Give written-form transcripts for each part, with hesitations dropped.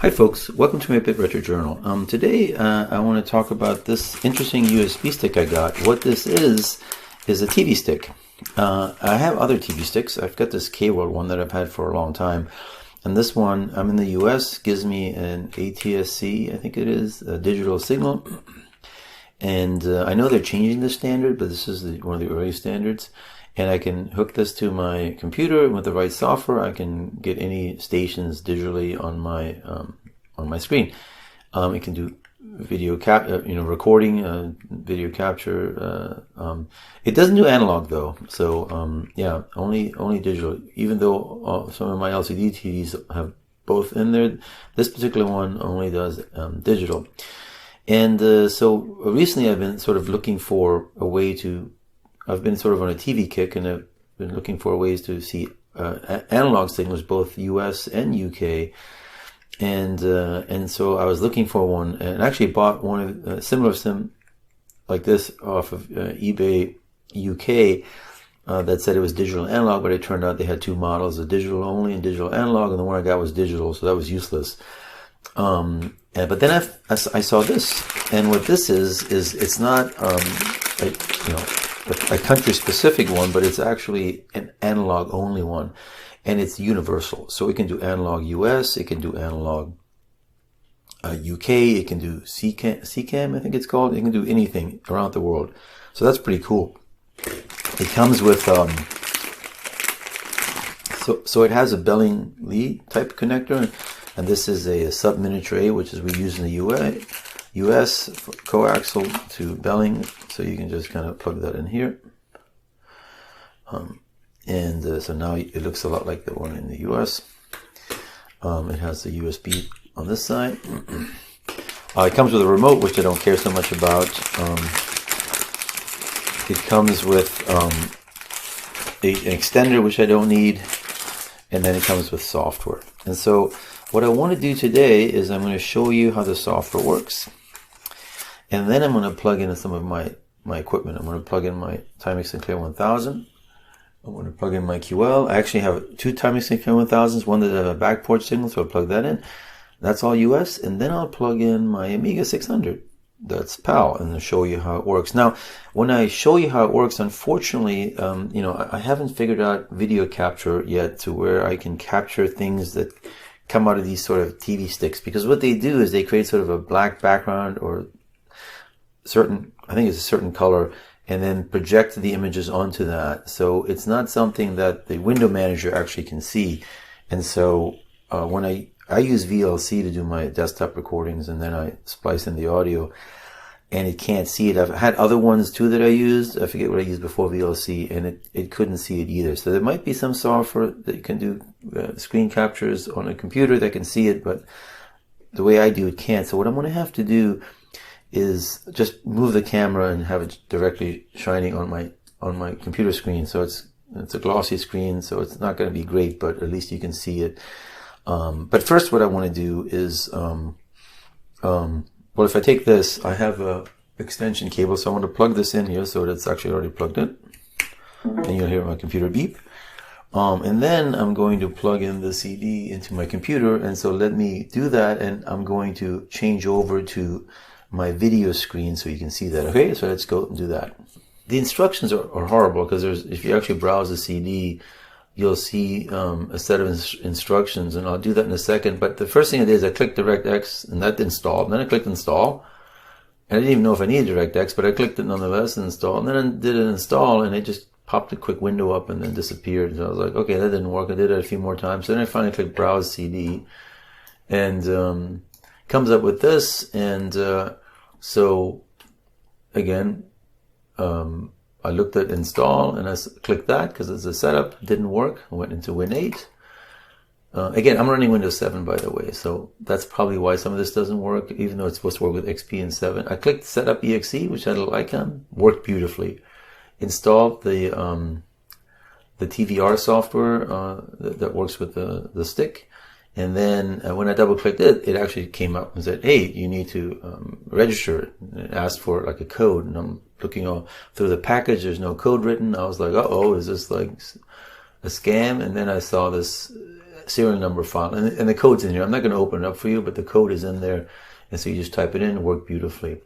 Hi folks, welcome to my Bit Retro Journal. Today I want to talk about this interesting USB stick I got. What this is a TV stick. I have other TV sticks. I've got this QL one that I've had for a long time. And this one, I'm in the US, gives me an ATSC, I think it is, a digital signal. And I know they're changing the standard, but this is one of the early standards. And I can hook this to my computer with the right software. I can get any stations digitally on my screen. It can do video recording, video capture. It doesn't do analog though, so yeah, only digital. Even though some of my LCD TVs have both in there, this particular one only does digital. And so recently, I've been sort of looking for a way to. I've been sort of on a TV kick, and I've been looking for ways to see analog signals, both US and UK. And so I was looking for one, and actually bought one of similar sim like this off of eBay UK that said it was digital analog, but it turned out they had two models, a digital only and digital analog, and the one I got was digital, so that was useless. But then I saw this, and what this is it's not a country-specific one, but it's actually an analog-only one, and it's universal. So it can do analog US, it can do analog UK, it can do CCAM, I think it's called. It can do anything around the world. So that's pretty cool. It comes with so it has a belling lead type connector, and this is a sub-miniature A, which is we use in the US for coaxial to belling, so you can just kind of plug that in here. So now it looks a lot like the one in the US. It has the USB on this side. It comes with a remote, which I don't care so much about. It comes with an extender, which I don't need, and then it comes with software. And so what I want to do today is I'm going to show you how the software works. And then I'm going to plug in some of my equipment. I'm going to plug in my Timex Sinclair 1000. I'm going to plug in my QL. I actually have two Timex Sinclair 1000s, one that has a back port signal, so I'll plug that in. That's all US. And then I'll plug in my Amiga 600. That's PAL, and I'll show you how it works. Now, when I show you how it works, unfortunately, I haven't figured out video capture yet to where I can capture things that come out of these sort of TV sticks. Because what they do is they create sort of a black background or I think it's a certain color, and then project the images onto that. So it's not something that the window manager actually can see. And so when I use VLC to do my desktop recordings, and then I splice in the audio, and it can't see it. I've had other ones too that I used. I forget what I used before VLC, and it couldn't see it either. So there might be some software that can do screen captures on a computer that can see it, but the way I do it can't. So what I'm going to have to do is just move the camera and have it directly shining on my computer screen. So it's a glossy screen, so it's not going to be great, but at least you can see it. But first, what I want to do is, well, if I take this, I have a extension cable, so I want to plug this in here so that it's actually already plugged in, and you'll hear my computer beep. And then I'm going to plug in the CD into my computer, and so let me do that, and I'm going to change over to my video screen so you can see that. Okay, so let's go and do that. The instructions are horrible, because if you actually browse the CD, you'll see a set of instructions, and I'll do that in a second. But the first thing I did is I clicked DirectX, and that installed. And then I clicked install, and I didn't even know if I needed DirectX, but I clicked it nonetheless and installed. And then I did an install, and it just popped a quick window up and then disappeared. So I was like, okay, that didn't work. I did it a few more times. So then I finally clicked browse CD, and comes up with this. And so again, I looked at install, and I clicked that because it's a setup. It didn't work. I went into Win 8. Again, I'm running Windows 7, by the way, so that's probably why some of this doesn't work, even though it's supposed to work with XP and 7. I clicked Setup EXE, which had a little icon, worked beautifully. Installed the TVR software that works with the stick. And then when I double-clicked it, it actually came up and said, hey, you need to register it. And it asked for like a code, and I'm looking all through the package. There's no code written. I was like, uh-oh, is this like a scam? And then I saw this serial number file, and the code's in here. I'm not going to open it up for you, but the code is in there, and so you just type it in, it worked beautifully.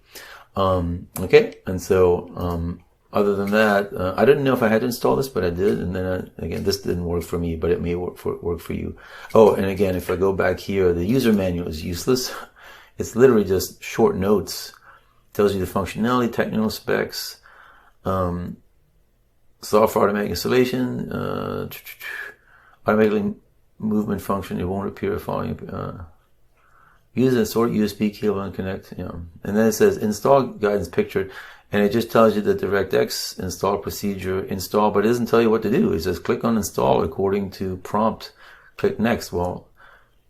Okay, and so other than that, I didn't know if I had to install this, but I did, and then again, this didn't work for me, but it may work for you. Oh, and again, if I go back here, the user manual is useless. It's literally just short notes. Tells you the functionality, technical specs, software automatic installation, automatically movement function. It won't appear following. Use a sort USB cable and connect. And then it says install guidance pictured, and it just tells you the DirectX install procedure install, but it doesn't tell you what to do. It says click on install according to prompt. Click next. Well,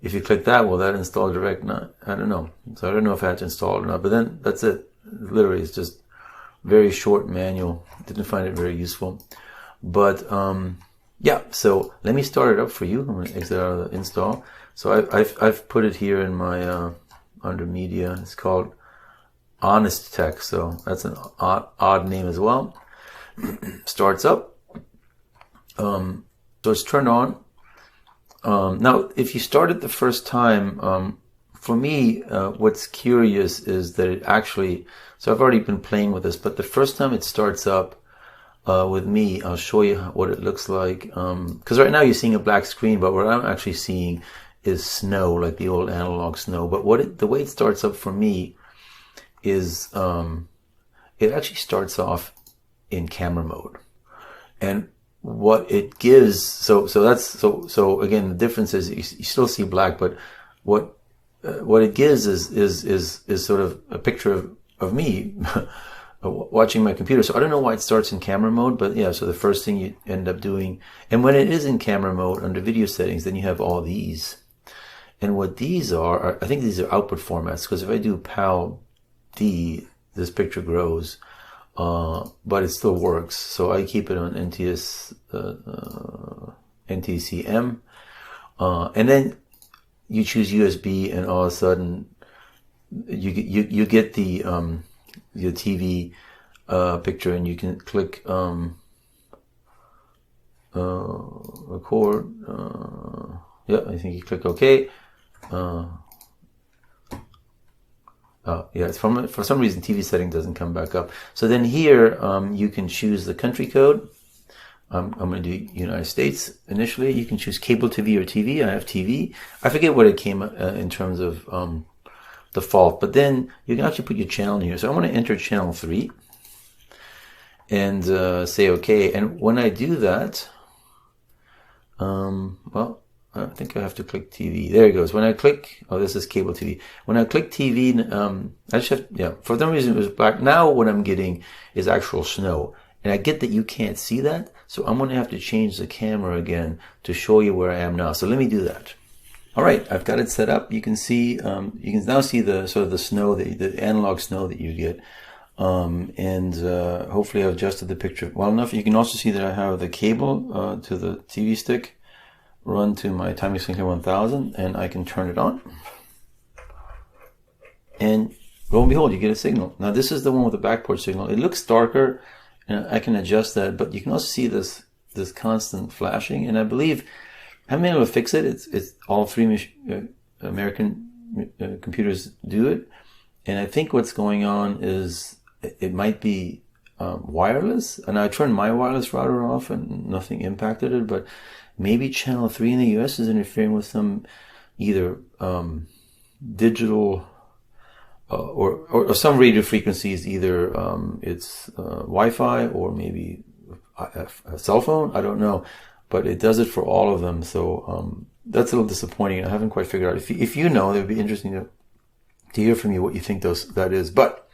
if you click that, will that install direct? Not, I don't know. So I don't know if I had to install it or not. But then that's it. Literally, it's just very short manual. Didn't find it very useful. But yeah. So let me start it up for you. I'm going to exit out of the install. So I've put it here in my under media. It's called Honest Tech. So that's an odd name as well. Starts up. So it's turned on. Now, if you start it the first time, for me, what's curious is that it actually, so I've already been playing with this, but the first time it starts up with me, I'll show you what it looks like. Because right now you're seeing a black screen, but what I'm actually seeing is snow, like the old analog snow. But the way it starts up for me is it actually starts off in camera mode. And what it gives, so again, the difference is you still see black, but what it gives is sort of a picture of me watching my computer. So I don't know why it starts in camera mode, but yeah, so the first thing you end up doing, and when it is in camera mode under video settings, then you have all these. And what these are I think these are output formats, because if I do PAL D, this picture grows. But it still works. So I keep it on NTCM. And then you choose USB, and all of a sudden you get the TV picture, and you can click record. Yeah, I think you click OK. Yeah, it's for some reason TV setting doesn't come back up. So then here you can choose the country code. I'm going to do United States initially. You can choose cable TV or TV. I have TV. I forget what it came in terms of default, but then you can actually put your channel in here. So I want to enter channel 3 and say OK. And when I do that, well, I think I have to click TV. There it goes. When I click, oh, this is cable TV. When I click TV, I just have, yeah, for some reason it was black. Now what I'm getting is actual snow. And I get that you can't see that. So I'm going to have to change the camera again to show you where I am now. So let me do that. All right. I've got it set up. You can see, you can now see the sort of the snow, the analog snow that you get. Hopefully I've adjusted the picture well enough. You can also see that I have the cable to the TV stick run to my Timex Sinclair 1000, and I can turn it on. And lo and behold, you get a signal. Now this is the one with the backport signal. It looks darker, and I can adjust that, but you can also see this constant flashing. And I believe I haven't been able to fix it. It's all three American computers do it. And I think what's going on is it might be wireless. And I turned my wireless router off, and nothing impacted it, but maybe channel 3 in the US is interfering with some either digital or some radio frequencies. Either it's Wi-Fi or maybe a cell phone. I don't know, but it does it for all of them. So that's a little disappointing. I haven't quite figured out. If you know, it would be interesting to hear from you what you think that is. But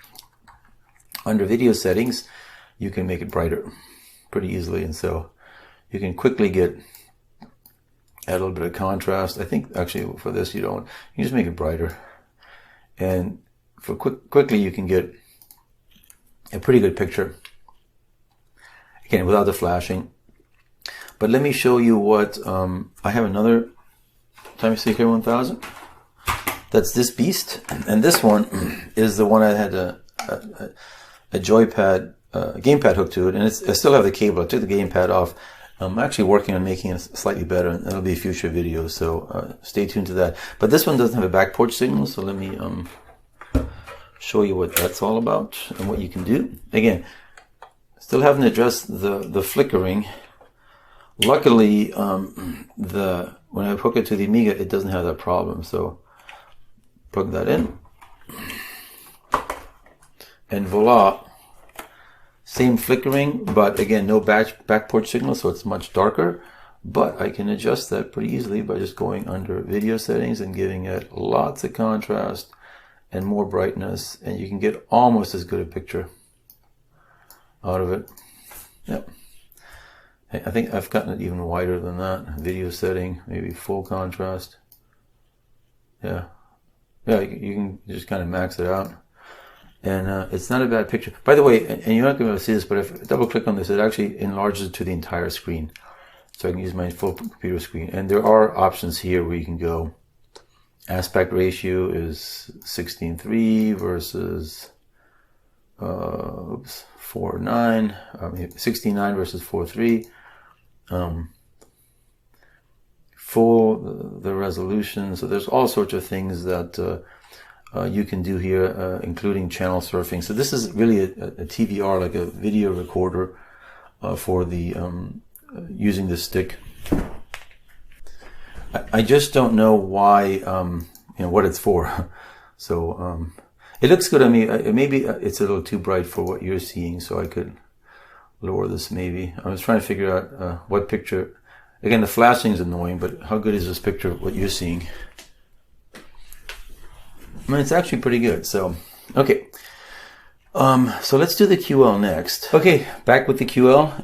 under video settings, you can make it brighter pretty easily, and so you can quickly add a little bit of contrast. I think actually for this you just make it brighter, and for quickly you can get a pretty good picture, again without the flashing. But let me show you what I have another Timex Sinclair 1000. That's this beast, and this one is the one I had a joypad, gamepad hooked to it, and I still have the cable. I took the gamepad off. I'm actually working on making it slightly better, and it'll be a future video, so stay tuned to that. But this one doesn't have a back porch signal, so let me show you what that's all about and what you can do. Again, still haven't addressed the flickering. Luckily, when I hook it to the Amiga, it doesn't have that problem, so plug that in. And voila, same flickering, but again, no back porch signal, so it's much darker. But I can adjust that pretty easily by just going under video settings and giving it lots of contrast and more brightness, and you can get almost as good a picture out of it. Yep. I think I've gotten it even wider than that. Video setting, maybe full contrast. Yeah. Yeah, you can just kind of max it out. And it's not a bad picture. By the way, and you're not going to be able to see this, but if I double click on this, it actually enlarges it to the entire screen. So I can use my full computer screen. And there are options here where you can go. Aspect ratio is 16:3 versus 4:9. 16:9 versus 4:3. Full the resolution. So there's all sorts of things that you can do here, including channel surfing. So this is really a TVR, like a video recorder for the using the stick. I just don't know why, what it's for. So it looks good on me. Maybe it's a little too bright for what you're seeing, so I could lower this maybe. I was trying to figure out what picture. Again, the flashing is annoying, but how good is this picture of what you're seeing? I mean, it's actually pretty good. So, okay. So let's do the QL next. Okay, back with the QL.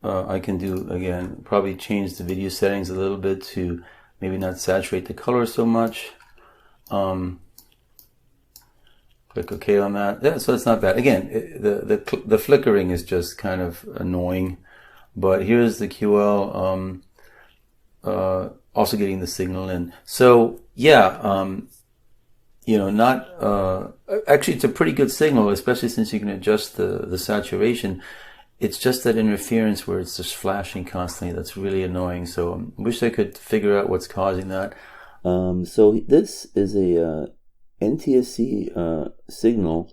I can do, again, probably change the video settings a little bit to maybe not saturate the color so much. Click OK on that. Yeah, so it's not bad. Again, the flickering is just kind of annoying. But here's the QL, also getting the signal in. So yeah, actually it's a pretty good signal, especially since you can adjust the saturation. It's just that interference where it's just flashing constantly that's really annoying. So I wish I could figure out what's causing that. So this is a NTSC signal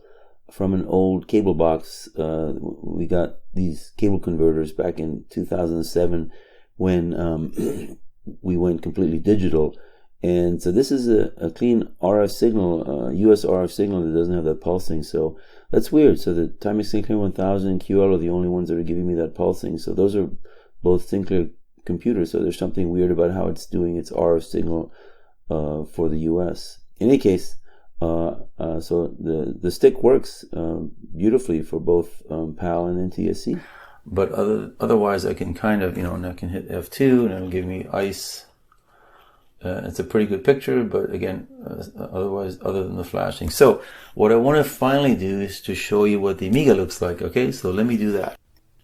from an old cable box. We got these cable converters back in 2007 when we went completely digital. And so this is a clean RF signal, US RF signal that doesn't have that pulsing. So that's weird. So the Timex Sinclair 1000 and QL are the only ones that are giving me that pulsing. So those are both Sinclair computers. So there's something weird about how it's doing its RF signal for the US. In any case, so the stick works beautifully for both PAL and NTSC. But otherwise, I can kind of, and I can hit F2 and it'll give me ice. It's a pretty good picture, but again, otherwise, other than the flashing. So what I want to finally do is to show you what the Amiga looks like. Okay, so let me do that.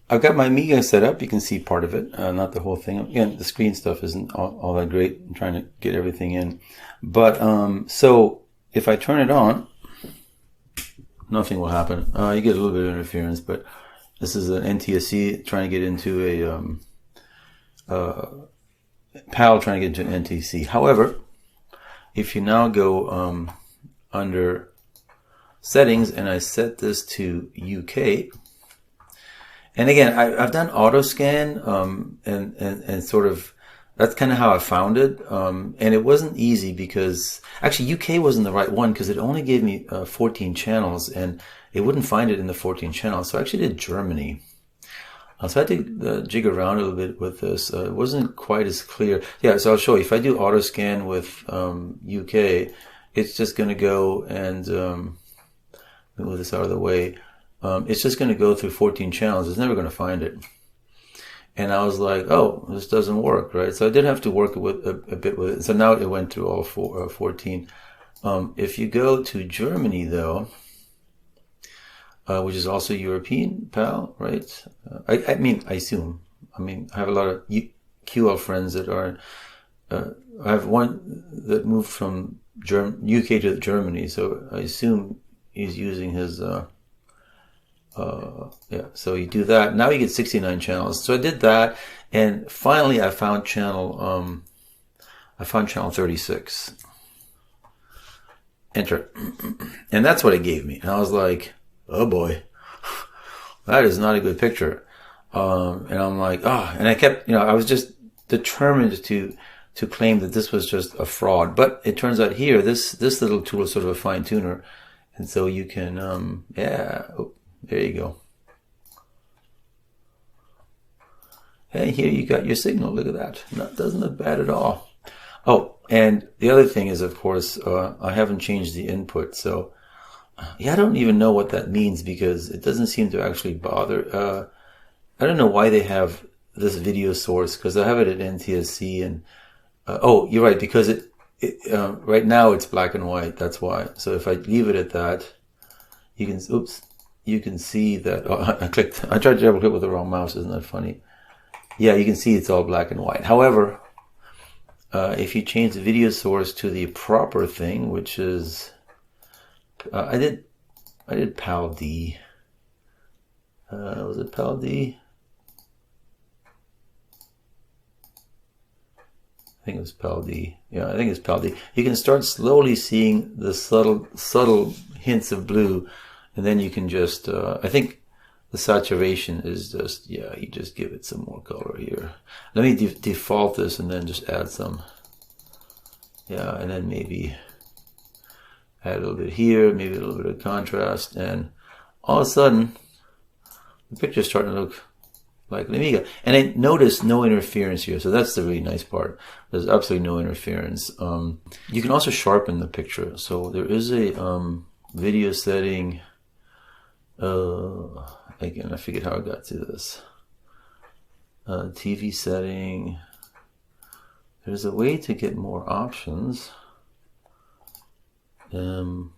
I've got my Amiga set up. You can see part of it, not the whole thing. Again, the screen stuff isn't all that great. I'm trying to get everything in. But so if I turn it on, nothing will happen. You get a little bit of interference, but this is an NTSC trying to get into a PAL trying to get into an NTC. However, if you now go under settings and I set this to UK, and again, I've done auto scan and sort of that's kind of how I found it, and it wasn't easy because actually UK wasn't the right one because it only gave me 14 channels and it wouldn't find it in the 14 channels. So I actually did Germany. So I had to jig around a little bit with this. It wasn't quite as clear. Yeah, so I'll show you. If I do auto scan with UK, it's just going to go and move this out of the way. It's just going to go through 14 channels. It's never going to find it. And I was like, oh, this doesn't work, right? So I did have to work with a bit with it. So now it went through all 14. If you go to Germany, though, which is also European PAL, right? I assume. I have a lot of QL friends that are. I have one that moved from UK to Germany, so I assume he's using his Yeah, so you do that. Now you get 69 channels. So I did that, and finally I found channel 36. Enter. And that's what it gave me. And I was like, oh boy, that is not a good picture. And I'm like, and I kept, I was just determined to claim that this was just a fraud. But it turns out here, this little tool is sort of a fine tuner. And so you can, there you go. Hey, here you got your signal. Look at that. That doesn't look bad at all. Oh, and the other thing is, of course, I haven't changed the input. So, I don't even know what that means because it doesn't seem to actually bother. I don't know why they have this video source because I have it at NTSC and, you're right, because right now it's black and white. That's why. So if I leave it at that, you can see that, I tried to double click with the wrong mouse. Isn't that funny? Yeah, you can see it's all black and white. However, if you change the video source to the proper thing, which is, I did PAL D. Was it PAL D? I think it was PAL D. Yeah, I think it's PAL D. You can start slowly seeing the subtle hints of blue, and then you can just, I think the saturation is just, you just give it some more color here. Let me default this and then just add some. Yeah, and then maybe add a little bit here, maybe a little bit of contrast, and all of a sudden, the picture's starting to look like an Amiga. And I noticed no interference here, so that's the really nice part. There's absolutely no interference. You can also sharpen the picture. So there is a video setting. Again, I forget how I got to this. TV setting. There's a way to get more options. How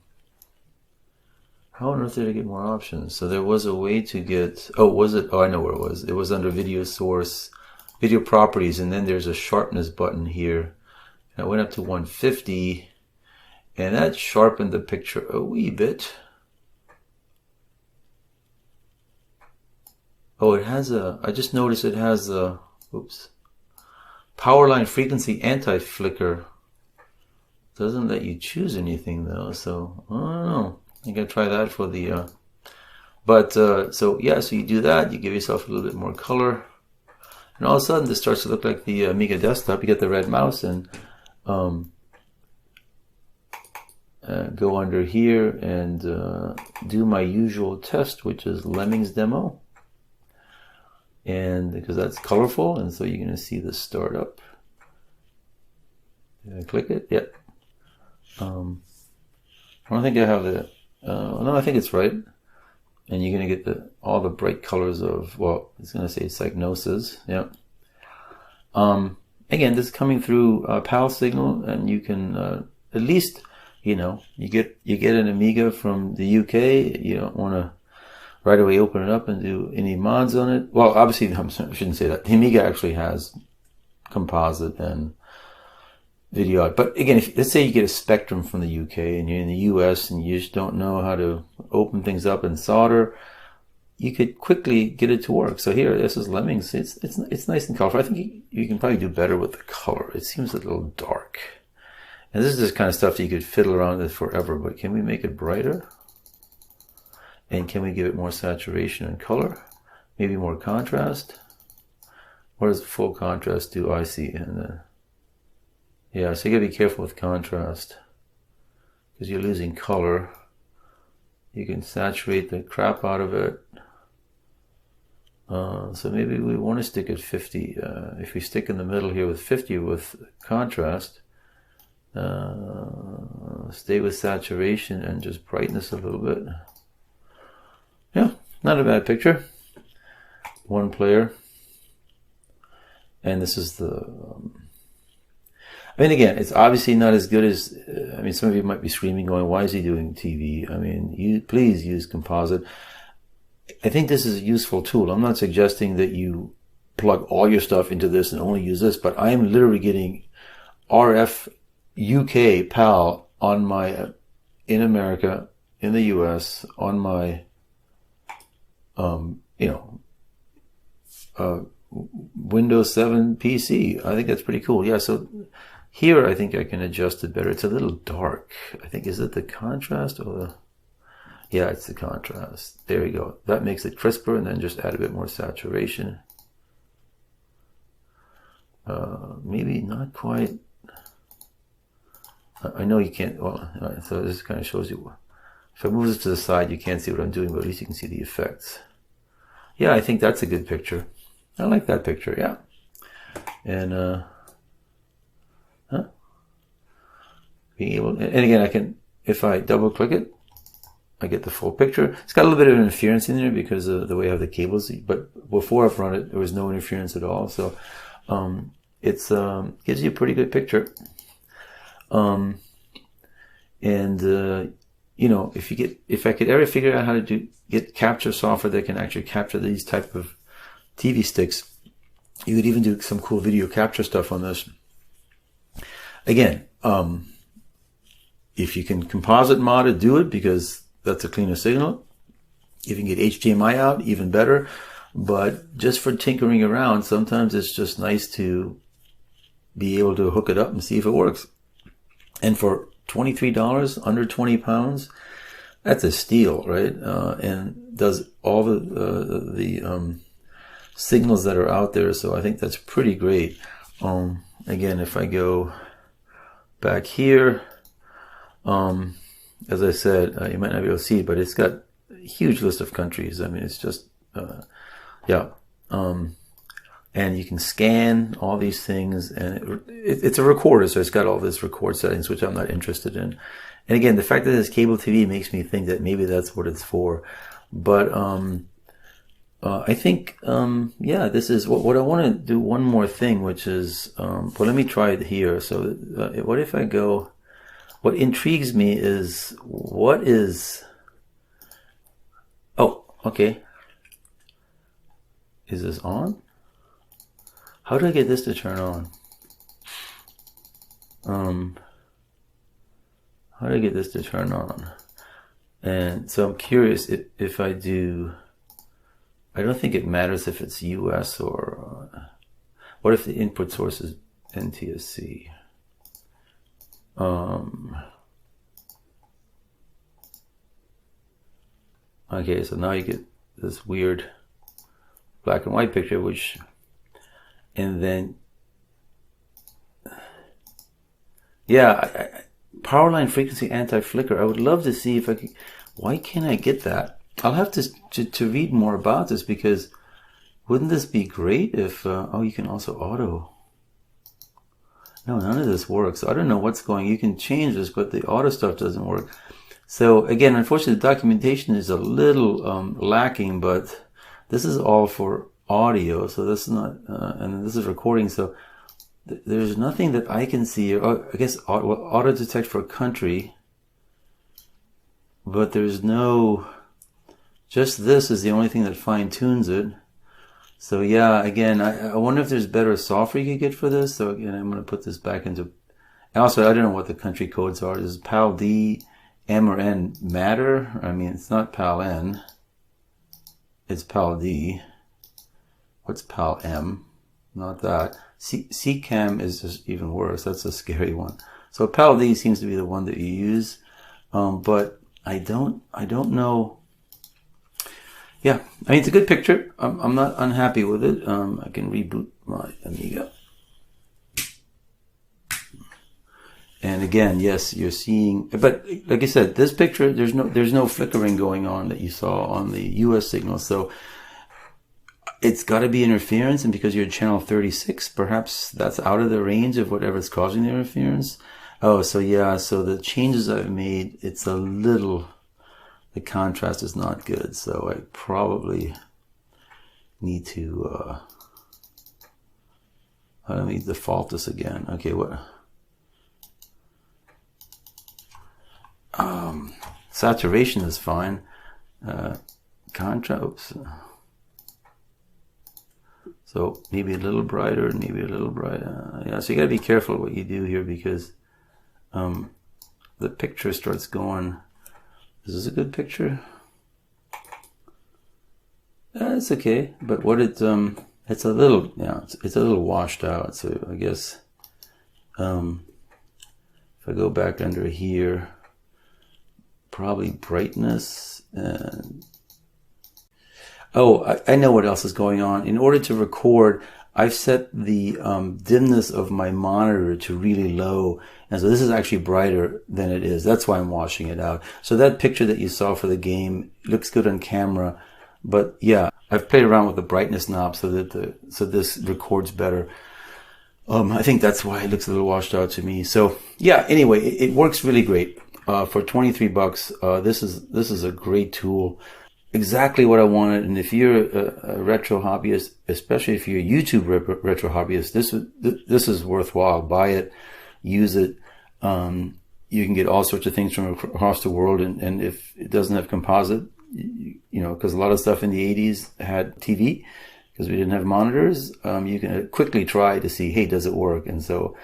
on earth did I get more options? So there was a way to get, was it? Oh, I know where it was. It was under video source, video properties, and then there's a sharpness button here. And I went up to 150, and that sharpened the picture a wee bit. Oh, it has I just noticed it has a, power line frequency anti-flicker. Doesn't let you choose anything though, so I don't know. I gotta try that for the, so you do that, you give yourself a little bit more color, and all of a sudden this starts to look like the Amiga desktop. You get the red mouse and go under here and do my usual test, which is Lemmings demo. And because that's colorful, and so you're going to see this start up. Click it. Yep. I don't think I have the. No, I think it's right. And you're going to get all the bright colors of, well, it's going to say Psygnosis. Yep. Again, this is coming through PAL signal, and you can at least, you get an Amiga from the UK. You don't want to right away open it up and do any mods on it. Well, obviously, I shouldn't say that. The Amiga actually has composite and video out. But again, let's say you get a Spectrum from the UK and you're in the US and you just don't know how to open things up and solder, you could quickly get it to work. So here, this is Lemmings. It's nice and colorful. I think you can probably do better with the color. It seems a little dark. And this is this kind of stuff that you could fiddle around with forever. But can we make it brighter? And can we give it more saturation and color? Maybe more contrast? What does full contrast do? I see. And yeah, so you gotta be careful with contrast because you're losing color. You can saturate the crap out of it. So maybe we want to stick at 50. If we stick in the middle here with 50 with contrast, stay with saturation and just brightness a little bit. Yeah, not a bad picture. One player. And this is the... I mean, again, it's obviously not as good as... some of you might be screaming, going, why is he doing TV? Please use composite. I think this is a useful tool. I'm not suggesting that you plug all your stuff into this and only use this, but I am literally getting RF UK PAL on my... in America, in the US, on my... you know, Windows 7 PC. I think that's pretty cool. Yeah, so here I think I can adjust it better. It's a little dark. I think, is it the contrast or the... Yeah, it's the contrast. There you go. That makes it crisper, and then just add a bit more saturation. Maybe not quite. I know you can't. Well, so this kind of shows you. If I move this to the side, you can't see what I'm doing, but at least you can see the effects. Yeah, I think that's a good picture. I like that picture. Yeah, and being able, and again, I can, if I double click it, I get the full picture. It's got a little bit of interference in there because of the way I have the cables, but before I've run it, there was no interference at all. So it's gives you a pretty good picture. You know, if I could ever figure out how to get capture software that can actually capture these type of TV sticks, you could even do some cool video capture stuff on this. Again, if you can composite mod it, do it, because that's a cleaner signal. If you can get HDMI out, even better. But just for tinkering around, sometimes it's just nice to be able to hook it up and see if it works. And for $23, under 20 pounds, that's a steal, right? And does all the signals that are out there. So I think that's pretty great. Again, if I go back here, as I said, you might not be able to see it, but it's got a huge list of countries. I mean, it's just, yeah. And you can scan all these things, and it's a recorder, so it's got all this record settings, which I'm not interested in. And again, the fact that it's cable TV makes me think that maybe that's what it's for. But I think, yeah, this is what I want to do. One more thing, which is, well, let me try it here. So what if I go, what intrigues me is, what is, oh, okay. Is this on? How do I get this to turn on? How do I get this to turn on? And so I'm curious if I do, I don't think it matters if it's US or, what if the input source is NTSC? Okay, so now you get this weird black and white picture, which, and then, yeah, power line frequency anti-flicker. I would love to see if I could, why can't I get that? I'll have to read more about this, because wouldn't this be great if, oh, you can also auto. No, none of this works. I don't know what's going, you can change this, but the auto stuff doesn't work. So again, unfortunately, the documentation is a little lacking, but this is all for audio, so this is not, and this is recording, so there's nothing that I can see. I guess auto detect for country, but there's no, just this is the only thing that fine tunes it. So yeah, again, I wonder if there's better software you could get for this. So again, I'm going to put this back into, and also I don't know what the country codes are. Does PAL D, M, or N matter? I mean, it's not PAL N, it's PAL D. What's PAL M? Not that. CCAM is just even worse. That's a scary one. So PAL D seems to be the one that you use, but I don't know. Yeah, I mean, it's a good picture. I'm not unhappy with it. I can reboot my Amiga. And again, yes, you're seeing, but like I said, this picture, there's no flickering going on that you saw on the US signal. So it's got to be interference, and because you're at channel 36, perhaps that's out of the range of whatever's causing the interference. Oh, so yeah, so the changes I've made, it's a little, the contrast is not good, so I probably need to, let me default this again. Okay, what? Saturation is fine. Contrast, oops. So maybe a little brighter, and maybe a little brighter. Yeah, so you gotta be careful what you do here, because the picture starts going. Is this a good picture? It's okay, but what it's a little, yeah, it's a little washed out. So I guess if I go back under here, probably brightness. And oh, I know what else is going on. In order to record, I've set the dimness of my monitor to really low. And so this is actually brighter than it is. That's why I'm washing it out. So that picture that you saw for the game looks good on camera. But yeah, I've played around with the brightness knob so that so this records better. I think that's why it looks a little washed out to me. So yeah, anyway, it works really great. For $23, this is a great tool. Exactly what I wanted. And if you're a retro hobbyist, especially if you're a YouTube retro hobbyist, this is worthwhile. Buy it, use it. You can get all sorts of things from across the world. And if it doesn't have composite, you know, because a lot of stuff in the 80s had TV, because we didn't have monitors, you can quickly try to see, hey, does it work? And so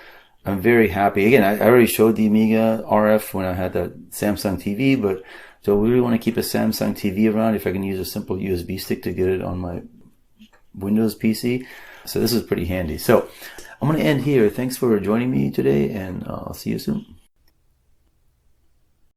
I'm very happy. Again, I already showed the Amiga RF when I had that Samsung TV, but so we really want to keep a Samsung TV around if I can use a simple USB stick to get it on my Windows PC. So this is pretty handy. So I'm going to end here. Thanks for joining me today, and I'll see you soon.